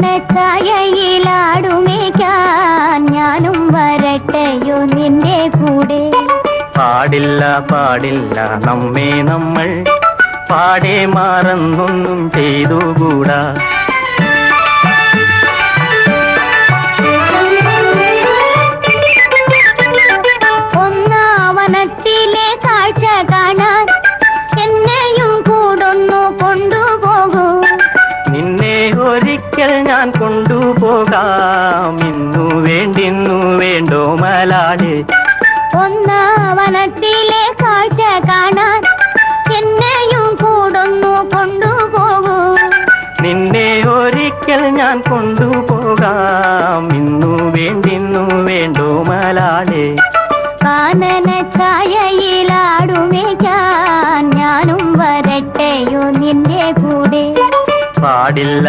കാനനച്ചായയിലാടുമേക്കാൻ ഞാനും വരട്ടെയോ നിന്റെ കൂടെ. പാടില്ല പാടില്ല നമ്മെ നമ്മൾ പാടെ മാറന്നൊന്നും ചെയ്തുകൂടാ. ഒന്നാവനത്തിലെ കാഴ്ച കാണാൻ എന്നെയും കൂടൊന്നു കൊണ്ടുപോകൂ. നിന്നെ ഒരിക്കൽ ഞാൻ കൊണ്ടുപോകാം. ഇന്നു വേണ്ടിന്നു വേണ്ടോ മലാളെ. ഒന്നാവനത്തിലെ കാഴ്ച കാണാൻ എന്നെയും കൂടൊന്നു കൊണ്ടുപോകൂ. നിന്നെ ഒരിക്കൽ ഞാൻ കൊണ്ടുപോകാം. ഇന്നു വേണ്ടിന്നു വേണ്ടോ മലാളെ. കാനനച്ചായയിലാടുമേക്കാൻ ഞാനും വരട്ടെയോ നിന്റെ കൂടെ. പാടില്ല